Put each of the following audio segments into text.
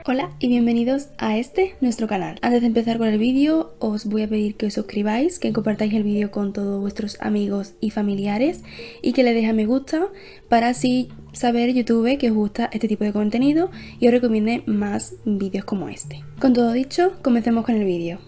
Hola y bienvenidos a nuestro canal. Antes de empezar con el vídeo os voy a pedir que os suscribáis, que compartáis el vídeo con todos vuestros amigos y familiares y que le dejéis a me gusta para así saber YouTube que os gusta este tipo de contenido y os recomiende más vídeos como este. Con todo dicho, comencemos con el vídeo.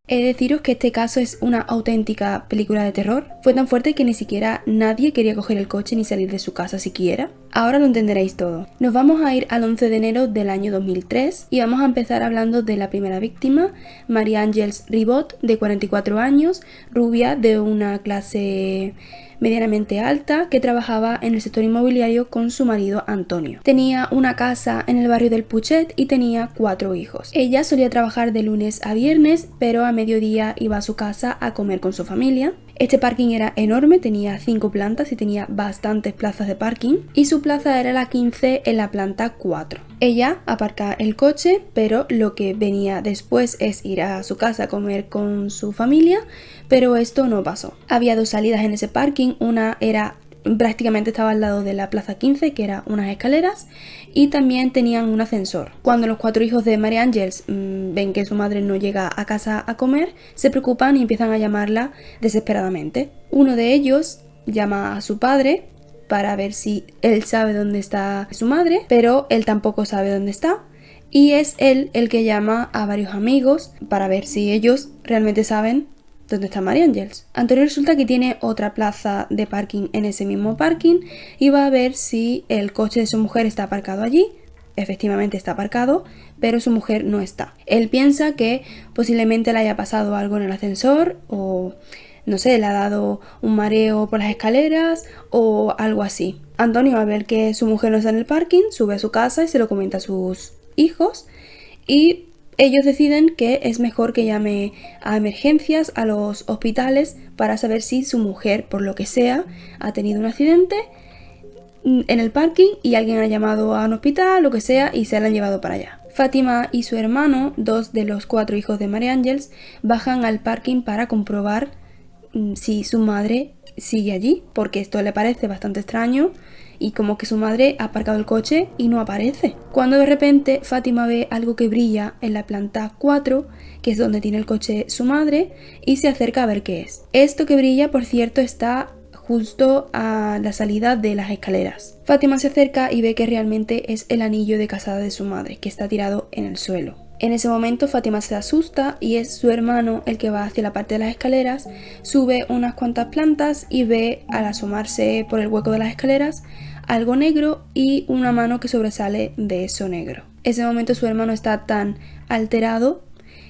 He de deciros que este caso es una auténtica película de terror. Fue tan fuerte que ni siquiera nadie quería coger el coche ni salir de su casa siquiera. Ahora lo entenderéis todo. Nos vamos a ir al 11 de enero del año 2003 y vamos a empezar hablando de la primera víctima, Marie Angels Ribot, de 44 años, rubia de una clase medianamente alta, que trabajaba en el sector inmobiliario con su marido Antonio. Tenía una casa en el barrio del Puchet y tenía 4 hijos. Ella solía trabajar de lunes a viernes, pero a mediodía iba a su casa a comer con su familia. Este parking era enorme, tenía 5 plantas y tenía bastantes plazas de parking, y su plaza era la 15 en la planta 4. Ella aparca el coche, pero lo que venía después es ir a su casa a comer con su familia, pero esto no pasó. Había 2 salidas en ese parking, una era prácticamente estaba al lado de la plaza 15, que era unas escaleras, y también tenían un ascensor. Cuando los 4 hijos de Marie Angels ven que su madre no llega a casa a comer, se preocupan y empiezan a llamarla desesperadamente. Uno de ellos llama a su padre para ver si él sabe dónde está su madre, pero él tampoco sabe dónde está. Y es él el que llama a varios amigos para ver si ellos realmente saben dónde está Marie Angels. Antonio resulta que tiene otra plaza de parking en ese mismo parking y va a ver si el coche de su mujer está aparcado allí. Efectivamente está aparcado, pero su mujer no está. Él piensa que posiblemente le haya pasado algo en el ascensor o no sé, le ha dado un mareo por las escaleras o algo así. Antonio, al ver que su mujer no está en el parking, sube a su casa y se lo comenta a sus hijos y ellos deciden que es mejor que llame a emergencias, a los hospitales, para saber si su mujer, por lo que sea, ha tenido un accidente en el parking y alguien ha llamado a un hospital, lo que sea, y se la han llevado para allá. Fátima y su hermano, 2 de los 4 hijos de Marie Angels, bajan al parking para comprobar si su madre sigue allí, porque esto le parece bastante extraño y como que su madre ha aparcado el coche y no aparece. Cuando de repente Fátima ve algo que brilla en la planta 4, que es donde tiene el coche su madre, y se acerca a ver qué es. Esto que brilla, por cierto, está justo a la salida de las escaleras. Fátima se acerca y ve que realmente es el anillo de casada de su madre, que está tirado en el suelo. En ese momento Fátima se asusta y es su hermano el que va hacia la parte de las escaleras, sube unas cuantas plantas y ve, al asomarse por el hueco de las escaleras, algo negro y una mano que sobresale de eso negro. En ese momento su hermano está tan alterado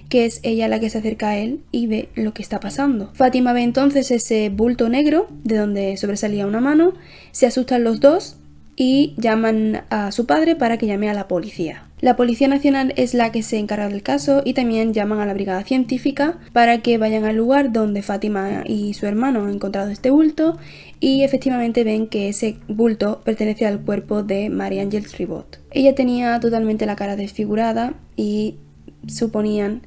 que es ella la que se acerca a él y ve lo que está pasando. Fátima ve entonces ese bulto negro de donde sobresalía una mano, se asustan los dos y llaman a su padre para que llame a la policía. La Policía Nacional es la que se encarga del caso y también llaman a la brigada científica para que vayan al lugar donde Fátima y su hermano han encontrado este bulto y efectivamente ven que ese bulto pertenece al cuerpo de Marie Angels Ribot. Ella tenía totalmente la cara desfigurada y suponían,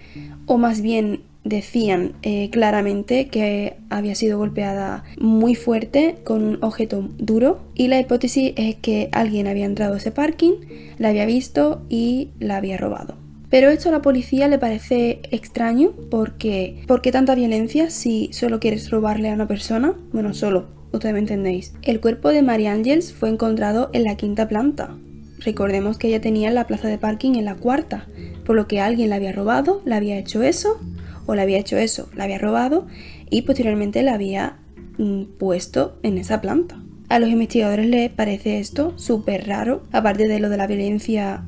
o más bien decían claramente, que había sido golpeada muy fuerte con un objeto duro, y la hipótesis es que alguien había entrado a ese parking, la había visto y la había robado. Pero esto a la policía le parece extraño porque ¿por qué tanta violencia si solo quieres robarle a una persona? Bueno, solo, ustedes me entendéis. El cuerpo de Marie Angels fue encontrado en la 5ª planta. Recordemos que ella tenía la plaza de parking en la 4ª, por lo que alguien la había robado, la había hecho eso, o la había hecho eso, la había robado y posteriormente la había puesto en esa planta. A los investigadores les parece esto súper raro, aparte de lo de la violencia,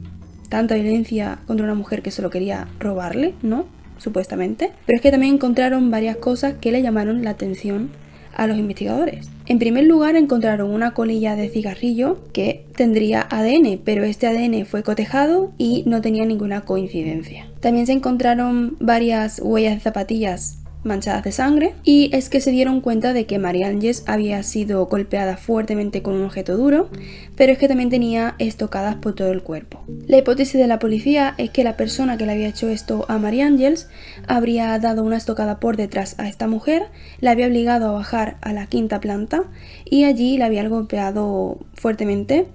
tanta violencia contra una mujer que solo quería robarle, ¿no? Supuestamente. Pero es que también encontraron varias cosas que le llamaron la atención a los investigadores. En primer lugar, encontraron una colilla de cigarrillo que tendría ADN, pero este ADN fue cotejado y no tenía ninguna coincidencia. También se encontraron varias huellas de zapatillas manchadas de sangre, y es que se dieron cuenta de que Mary Angels había sido golpeada fuertemente con un objeto duro, pero es que también tenía estocadas por todo el cuerpo. La hipótesis de la policía es que la persona que le había hecho esto a Mary Angels habría dado una estocada por detrás a esta mujer, la había obligado a bajar a la 5ª planta y allí la había golpeado fuertemente,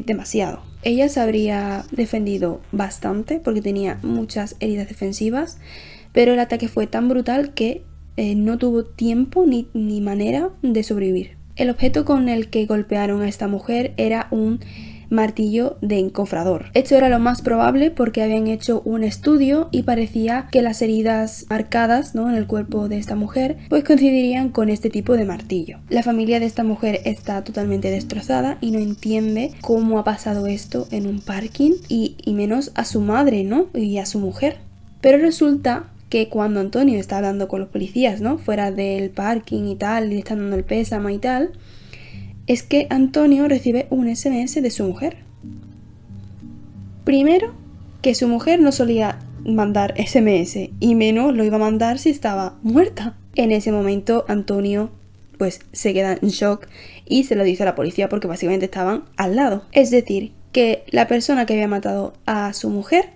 demasiado. Ella se habría defendido bastante porque tenía muchas heridas defensivas, pero el ataque fue tan brutal que no tuvo tiempo ni manera de sobrevivir. El objeto con el que golpearon a esta mujer era un martillo de encofrador. Esto era lo más probable porque habían hecho un estudio y parecía que las heridas marcadas, ¿no?, en el cuerpo de esta mujer pues coincidirían con este tipo de martillo. La familia de esta mujer está totalmente destrozada y no entiende cómo ha pasado esto en un parking y menos a su madre, ¿no?, y a su mujer. Pero resulta que cuando Antonio está hablando con los policías, ¿no?, fuera del parking y tal, y le están dando el pésame y tal, es que Antonio recibe un SMS de su mujer. Primero, que su mujer no solía mandar SMS, y menos lo iba a mandar si estaba muerta. En ese momento Antonio pues se queda en shock y se lo dice a la policía porque básicamente estaban al lado. Es decir, que la persona que había matado a su mujer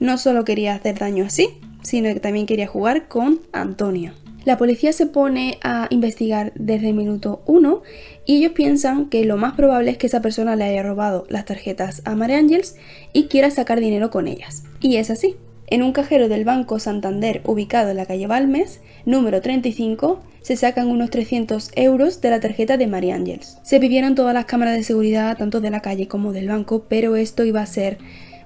no solo quería hacer daño así, sino que también quería jugar con Antonio. La policía se pone a investigar desde el minuto 1 y ellos piensan que lo más probable es que esa persona le haya robado las tarjetas a Mary Angels y quiera sacar dinero con ellas. Y es así. En un cajero del Banco Santander ubicado en la calle Balmes, número 35, se sacan unos 300 euros de la tarjeta de Mary Angels. Se pidieron todas las cámaras de seguridad, tanto de la calle como del banco, pero esto iba a ser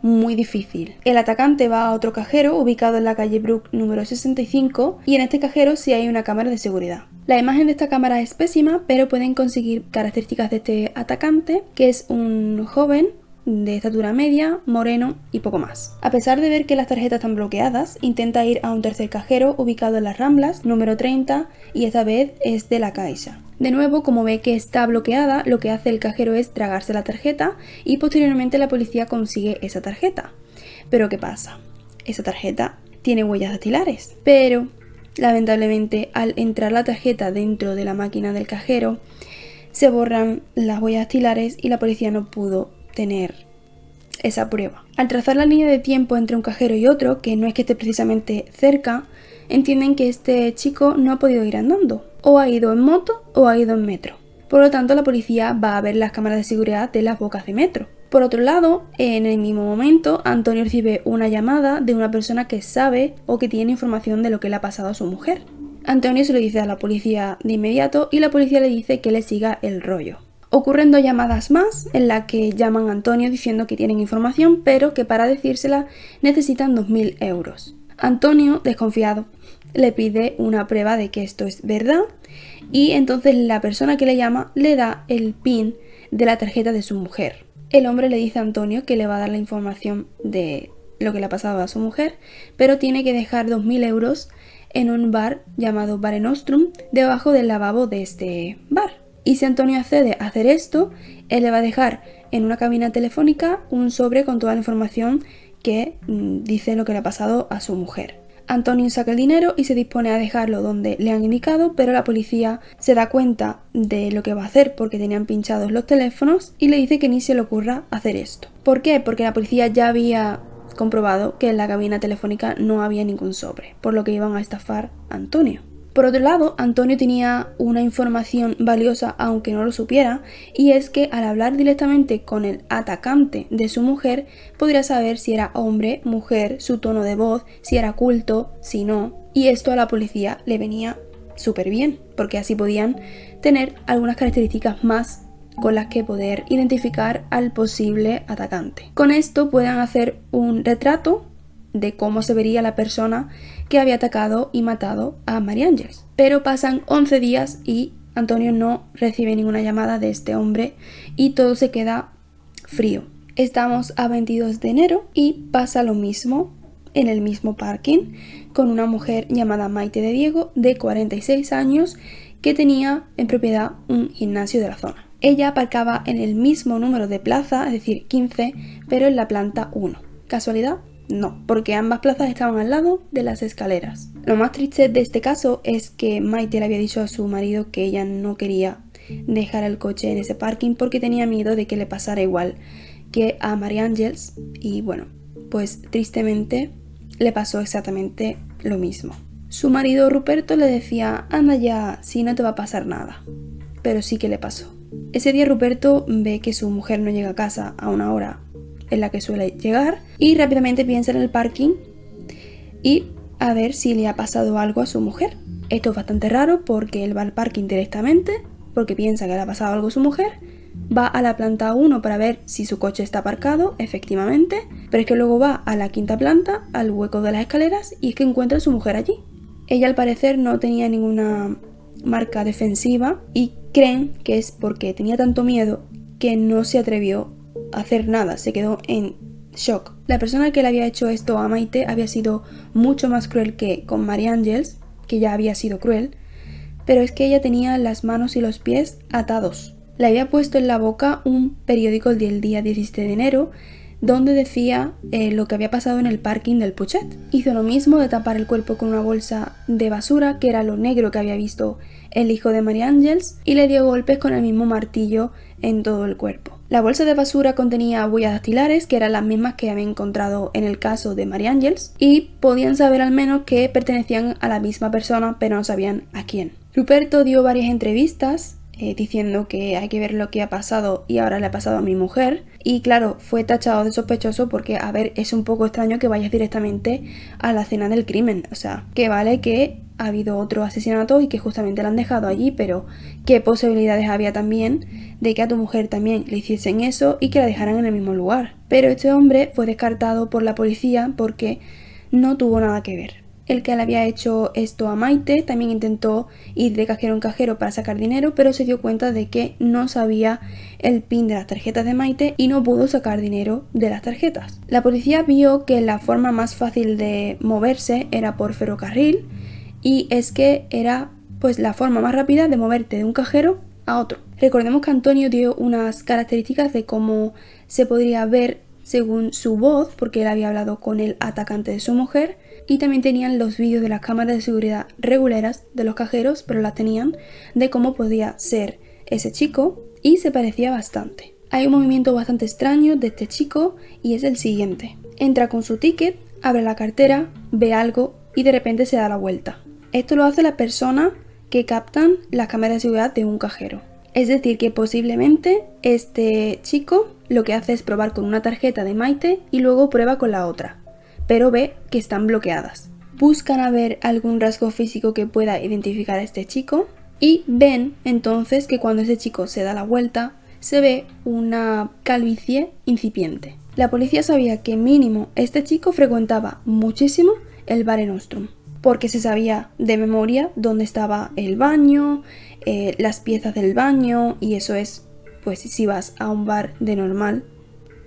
muy difícil. El atacante va a otro cajero ubicado en la calle Brook número 65 y en este cajero sí hay una cámara de seguridad. La imagen de esta cámara es pésima, pero pueden conseguir características de este atacante, que es un joven de estatura media, moreno y poco más. A pesar de ver que las tarjetas están bloqueadas, intenta ir a un tercer cajero ubicado en las Ramblas, número 30, y esta vez es de la Caixa. De nuevo, como ve que está bloqueada, lo que hace el cajero es tragarse la tarjeta y posteriormente la policía consigue esa tarjeta. Pero ¿qué pasa? Esa tarjeta tiene huellas dactilares, pero lamentablemente al entrar la tarjeta dentro de la máquina del cajero se borran las huellas dactilares y la policía no pudo tener esa prueba. Al trazar la línea de tiempo entre un cajero y otro, que no es que esté precisamente cerca, entienden que este chico no ha podido ir andando, o ha ido en moto o ha ido en metro. Por lo tanto, la policía va a ver las cámaras de seguridad de las bocas de metro. Por otro lado, en el mismo momento, Antonio recibe una llamada de una persona que sabe o que tiene información de lo que le ha pasado a su mujer. Antonio se lo dice a la policía de inmediato y la policía le dice que le siga el rollo. Ocurren 2 llamadas más en las que llaman a Antonio diciendo que tienen información, pero que para decírsela necesitan 2.000 euros. Antonio, desconfiado, le pide una prueba de que esto es verdad y entonces la persona que le llama le da el PIN de la tarjeta de su mujer. El hombre le dice a Antonio que le va a dar la información de lo que le ha pasado a su mujer, pero tiene que dejar 2.000 euros en un bar llamado Mare Nostrum debajo del lavabo de este bar. Y si Antonio accede a hacer esto, él le va a dejar en una cabina telefónica un sobre con toda la información que dice lo que le ha pasado a su mujer. Antonio saca el dinero y se dispone a dejarlo donde le han indicado, pero la policía se da cuenta de lo que va a hacer porque tenían pinchados los teléfonos y le dice que ni se le ocurra hacer esto. ¿Por qué? Porque la policía ya había comprobado que en la cabina telefónica no había ningún sobre, por lo que iban a estafar a Antonio. Por otro lado, Antonio tenía una información valiosa aunque no lo supiera, y es que al hablar directamente con el atacante de su mujer, podría saber si era hombre, mujer, su tono de voz, si era culto, si no, y esto a la policía le venía súper bien, porque así podían tener algunas características más con las que poder identificar al posible atacante. Con esto pueden hacer un retrato de cómo se vería la persona que había atacado y matado a Mary Angels. Pero pasan 11 días y Antonio no recibe ninguna llamada de este hombre y todo se queda frío. Estamos a 22 de enero y pasa lo mismo en el mismo parking con una mujer llamada Maite de Diego, de 46 años, que tenía en propiedad un gimnasio de la zona. Ella aparcaba en el mismo número de plaza, es decir, 15, pero en la planta 1. ¿Casualidad? No, porque ambas plazas estaban al lado de las escaleras. Lo más triste de este caso es que Maite le había dicho a su marido que ella no quería dejar el coche en ese parking porque tenía miedo de que le pasara igual que a María Ángeles, y bueno, pues tristemente le pasó exactamente lo mismo. Su marido Ruperto le decía: anda ya, si no te va a pasar nada. Pero sí que le pasó. Ese día Ruperto ve que su mujer no llega a casa a una hora en la que suele llegar y rápidamente piensa en el parking y a ver si le ha pasado algo a su mujer. Esto es bastante raro porque él va al parking directamente porque piensa que le ha pasado algo a su mujer, va a la planta 1 para ver si su coche está aparcado, efectivamente, pero es que luego va a la quinta planta, al hueco de las escaleras, y es que encuentra a su mujer allí. Ella al parecer no tenía ninguna marca defensiva y creen que es porque tenía tanto miedo que no se atrevió a hacer nada, se quedó en shock. La persona que le había hecho esto a Maite había sido mucho más cruel que con María Ángeles, que ya había sido cruel, pero es que ella tenía las manos y los pies atados. Le había puesto en la boca un periódico del día 17 de enero donde decía lo que había pasado en el parking del Puchet. Hizo lo mismo de tapar el cuerpo con una bolsa de basura, que era lo negro que había visto el hijo de María Ángeles, y le dio golpes con el mismo martillo en todo el cuerpo. La bolsa de basura contenía huellas dactilares, que eran las mismas que había encontrado en el caso de María Ángeles, y podían saber al menos que pertenecían a la misma persona, pero no sabían a quién. Ruperto dio varias entrevistas diciendo que hay que ver lo que ha pasado y ahora le ha pasado a mi mujer, y claro, fue tachado de sospechoso porque, a ver, es un poco extraño que vayas directamente a la escena del crimen, o sea, que vale que ha habido otro asesinato y que justamente la han dejado allí, pero ¿qué posibilidades había también de que a tu mujer también le hiciesen eso y que la dejaran en el mismo lugar? Pero este hombre fue descartado por la policía porque no tuvo nada que ver. El que le había hecho esto a Maite también intentó ir de cajero en cajero para sacar dinero, pero se dio cuenta de que no sabía el PIN de las tarjetas de Maite y no pudo sacar dinero de las tarjetas. La policía vio que la forma más fácil de moverse era por ferrocarril, y es que era pues la forma más rápida de moverte de un cajero a otro. Recordemos que Antonio dio unas características de cómo se podría ver según su voz, porque él había hablado con el atacante de su mujer, y también tenían los vídeos de las cámaras de seguridad regulares de los cajeros, pero las tenían, de cómo podía ser ese chico, y se parecía bastante. Hay un movimiento bastante extraño de este chico y es el siguiente: entra con su ticket, abre la cartera, ve algo y de repente se da la vuelta. Esto lo hace la persona que captan las cámaras de seguridad de un cajero. Es decir, que posiblemente este chico lo que hace es probar con una tarjeta de Maite y luego prueba con la otra, pero ve que están bloqueadas. Buscan a ver algún rasgo físico que pueda identificar a este chico y ven entonces que cuando ese chico se da la vuelta se ve una calvicie incipiente. La policía sabía que mínimo este chico frecuentaba muchísimo el Mare Nostrum, porque se sabía de memoria dónde estaba el baño, las piezas del baño, y eso es, pues si vas a un bar de normal,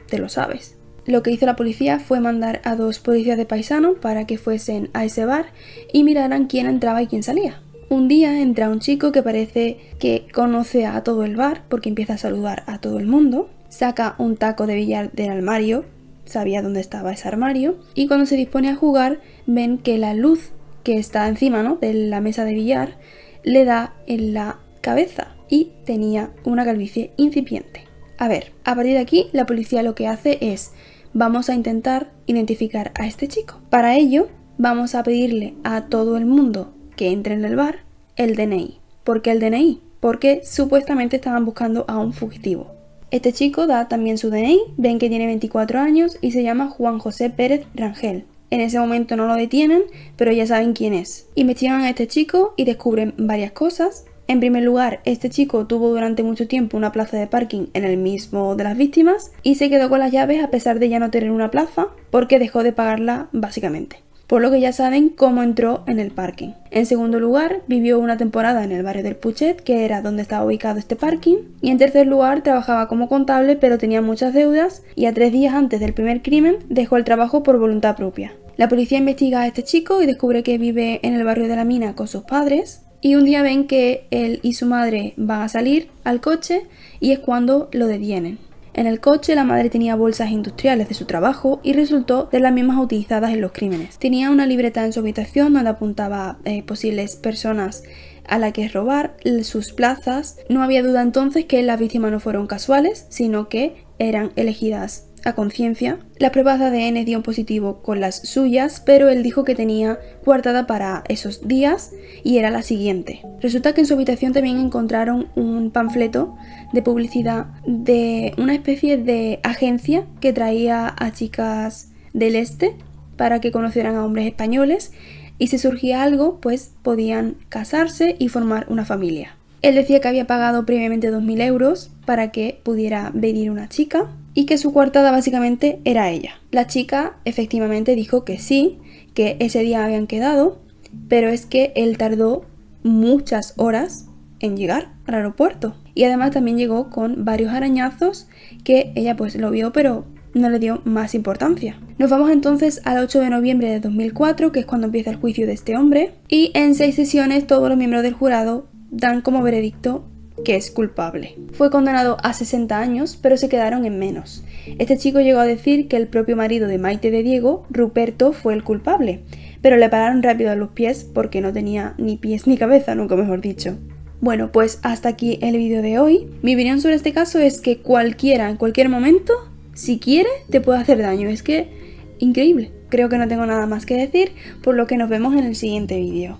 te lo sabes. Lo que hizo la policía fue mandar a 2 policías de paisano para que fuesen a ese bar y miraran quién entraba y quién salía. Un día entra un chico que parece que conoce a todo el bar porque empieza a saludar a todo el mundo, saca un taco de billar del armario, sabía dónde estaba ese armario, y cuando se dispone a jugar ven que la luz que está encima, ¿no?, de la mesa de billar le da en la cabeza y tenía una calvicie incipiente. A ver, a partir de aquí la policía lo que hace es: vamos a intentar identificar a este chico. Para ello vamos a pedirle a todo el mundo que entre en el bar el DNI. ¿Por qué el DNI? Porque supuestamente estaban buscando a un fugitivo. Este chico da también su DNI, ven que tiene 24 años y se llama Juan José Pérez Rangel. En ese momento no lo detienen, pero ya saben quién es. Investigan a este chico y descubren varias cosas. En primer lugar, este chico tuvo durante mucho tiempo una plaza de parking en el mismo de las víctimas y se quedó con las llaves a pesar de ya no tener una plaza porque dejó de pagarla básicamente. Por lo que ya saben cómo entró en el parking. En segundo lugar, vivió una temporada en el barrio del Puchet, que era donde estaba ubicado este parking. Y en tercer lugar, trabajaba como contable, pero tenía muchas deudas y a 3 días antes del primer crimen dejó el trabajo por voluntad propia. La policía investiga a este chico y descubre que vive en el barrio de la Mina con sus padres. Y un día ven que él y su madre van a salir al coche y es cuando lo detienen. En el coche la madre tenía bolsas industriales de su trabajo y resultó de las mismas utilizadas en los crímenes. Tenía una libreta en su habitación donde apuntaba posibles personas a la que robar, sus plazas. No había duda entonces que las víctimas no fueron casuales, sino que eran elegidas a conciencia. Las pruebas de ADN dieron positivo con las suyas, pero él dijo que tenía coartada para esos días y era la siguiente. Resulta que en su habitación también encontraron un panfleto de publicidad de una especie de agencia que traía a chicas del este para que conocieran a hombres españoles, y si surgía algo, pues podían casarse y formar una familia. Él decía que había pagado previamente 2.000 euros para que pudiera venir una chica y que su coartada básicamente era ella. La chica efectivamente dijo que sí, que ese día habían quedado, pero es que él tardó muchas horas en llegar al aeropuerto. Y además también llegó con varios arañazos que ella pues lo vio, pero no le dio más importancia. Nos vamos entonces al 8 de noviembre de 2004, que es cuando empieza el juicio de este hombre, y en 6 sesiones todos los miembros del jurado dan como veredicto que es culpable. Fue condenado a 60 años, pero se quedaron en menos. Este chico llegó a decir que el propio marido de Maite de Diego, Ruperto, fue el culpable, pero le pararon rápido a los pies porque no tenía ni pies ni cabeza, nunca mejor dicho. Bueno, pues hasta aquí el vídeo de hoy. Mi opinión sobre este caso es que cualquiera, en cualquier momento, si quiere, te puede hacer daño. Es que, increíble. Creo que no tengo nada más que decir, por lo que nos vemos en el siguiente vídeo.